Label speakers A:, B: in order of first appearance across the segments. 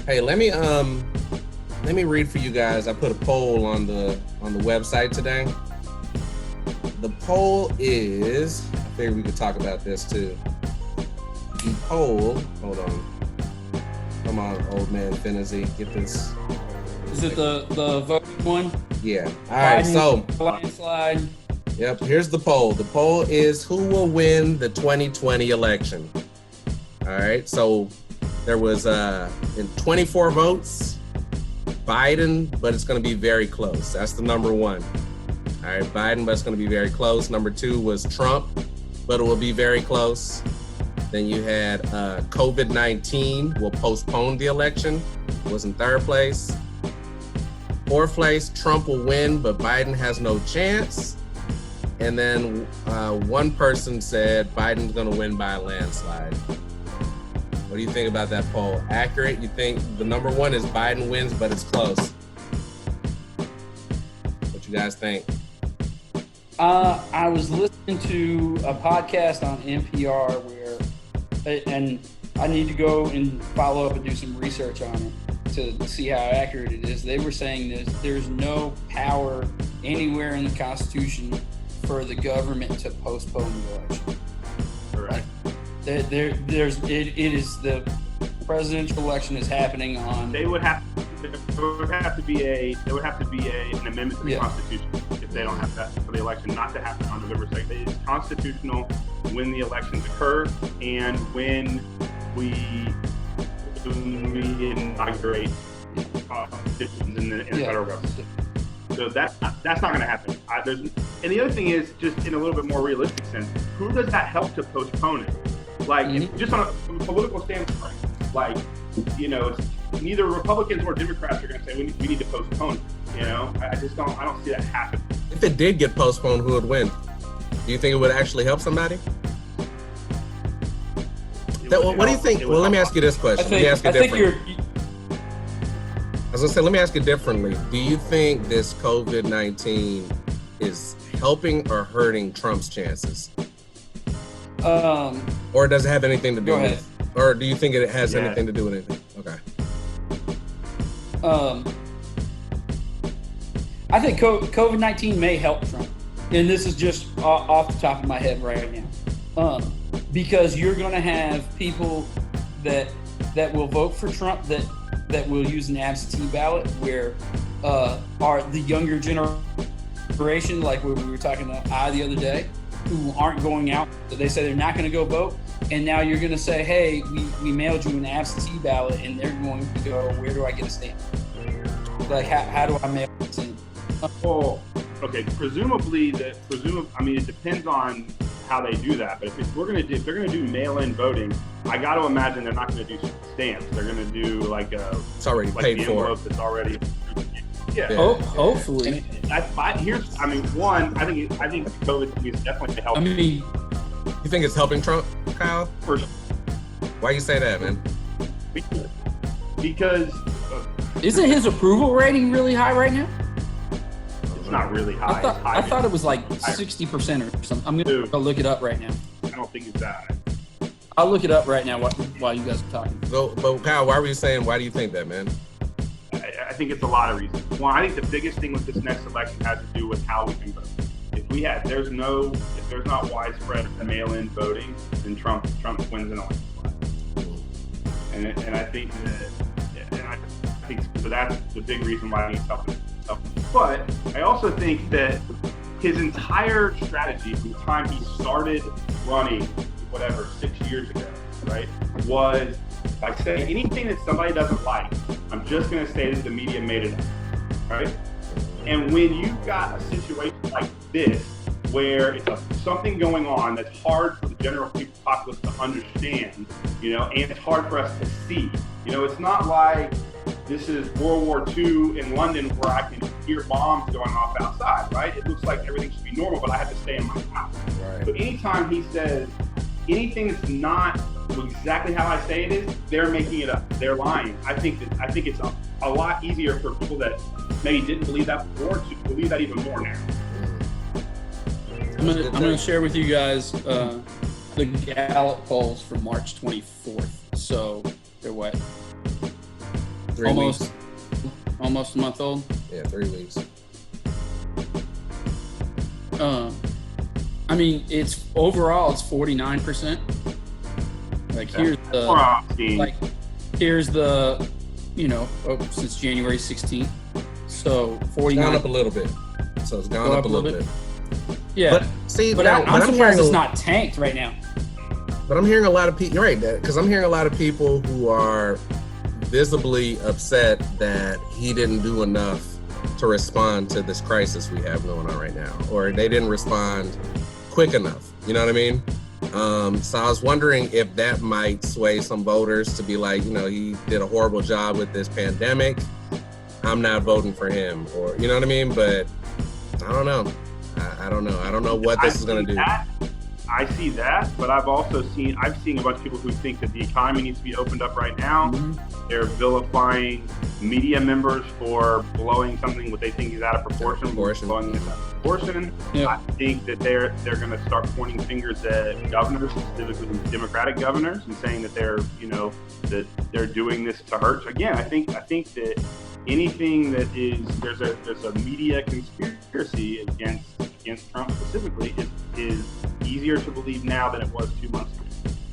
A: Hey, let me read for you guys. I put a poll on the website today. The poll is, I figured we could talk about this too. The poll, hold on. Come on, old man Finney, get this.
B: Is it the voting one?
A: Yeah. All right, so
B: landslide.
A: Yep, here's the poll. The poll is who will win the 2020 election. All right, so there was in 24 votes, Biden, but it's going to be very close. That's the number one. All right, Biden, but it's going to be very close. Number two was Trump, but it will be very close. Then you had COVID-19 will postpone the election, was in third place. Fourth place, Trump will win, but Biden has no chance. And then one person said Biden's going to win by a landslide. What do you think about that poll? Accurate? You think the number one is Biden wins, but it's close? What you guys think?
B: I was listening to a podcast on NPR and I need to go and follow up and do some research on it to see how accurate it is. They were saying there's no power anywhere in the Constitution for the government to postpone the election.
C: Correct.
B: It is the presidential election is happening on.
C: There would have to be an amendment to the Constitution if they don't have that for the election not to happen on November 2nd. It is constitutional when the elections occur and when we inaugurate politicians in the federal government. So that's not going to happen. And the other thing is, just in a little bit more realistic sense, who does that help to postpone it? Like, just on a political standpoint, like, it's neither Republicans or Democrats are going to say we need to postpone it. I don't see that happen.
A: If it did get postponed, who would win? Do you think it would actually help somebody? What do you think? Well, let me ask you this question. Let me ask it differently. I was going to say, let me ask it differently. Do you think this COVID-19 is helping or hurting Trump's chances? Or does it have anything to do with it? Or do you think it has anything to do with anything? Okay.
B: I think COVID-19 may help Trump. And this is just off the top of my head right now. Because you're going to have people that will vote for Trump that will use an absentee ballot, where are the younger generation, like we were talking about the other day, who aren't going out. They say they're not going to go vote. And now you're going to say, hey, we mailed you an absentee ballot, and they're going to go, where do I get a stamp? Like, how do I mail this in?
C: Well, okay, presumably, it depends on how they do that. But if they're going to do mail-in voting, I got to imagine they're not going to do stamps. They're going to do
A: it's already paid for.
C: That's already. Yeah.
B: Hopefully.
C: I think COVID is definitely helping.
A: You think it's helping Trump, Kyle?
C: For sure.
A: Why you say that, man?
C: Because
B: isn't his approval rating really high right now?
C: It's not really high.
B: I thought it was like 60% or something. I'm going to go look it up right now.
C: I don't think it's that high.
B: I'll look it up right now while you guys are talking.
A: So, but Kyle, why do you think that, man?
C: I think it's a lot of reasons. One, I think the biggest thing with this next election has to do with how we can vote. If there's not widespread mail-in voting, then Trump wins an election. And I think so that's the big reason why he's helping. But I also think that his entire strategy from the time he started running, 6 years ago, right, was by saying anything that somebody doesn't like, I'm just going to say that the media made it up, right? And when you've got a situation like this, where it's something going on that's hard for the general populace to understand, and it's hard for us to see. It's not like this is World War II in London where I can hear bombs going off outside, right? It looks like everything should be normal, but I have to stay in my house.
A: Right.
C: But anytime he says anything that's not exactly how I say it is, they're making it up. They're lying. I think it's a lot easier for people that maybe didn't believe that before to believe that even more now.
B: I'm gonna share with you guys the Gallup polls from March 24th. So they're what?
A: 3 weeks.
B: Almost a month old.
A: Yeah, 3 weeks.
B: I mean, it's 49%. Like here's the since January 16th. So 49.
A: Gone up a little bit. So it's gone up a little bit.
B: Yeah.
A: But see,
B: but I'm surprised it's not tanked right now.
A: But I'm hearing a lot of people. You're right, because I'm hearing a lot of people who are visibly upset that he didn't do enough to respond to this crisis we have going on right now, or they didn't respond quick enough. You know what I mean? So I was wondering if that might sway some voters to be like, he did a horrible job with this pandemic. I'm not voting for him, or you know what I mean? But I don't know. I don't know. I don't know what this is going to do.
C: I see that, but I've seen a bunch of people who think that the economy needs to be opened up right now. Mm-hmm. They're vilifying media members for blowing something what they think is out of proportion. Blowing it out of proportion. Yeah. I think that they're going to start pointing fingers at governors, specifically Democratic governors, and saying that that they're doing this to hurt. Again, I think that anything that is there's a media conspiracy against Trump specifically is easier to believe now than it was 2 months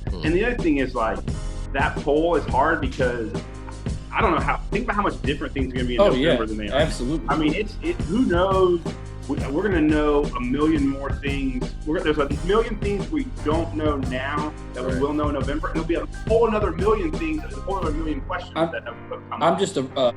C: ago. And the other thing is, like, that poll is hard because I don't know think about how much different things are going to be in November than they are.
B: Absolutely.
C: I mean, who knows? We're going to know a million more things. There's a million things we don't know now that we will know in November, and there'll be a whole another million things, a whole other million questions that have come up.
B: I'm just a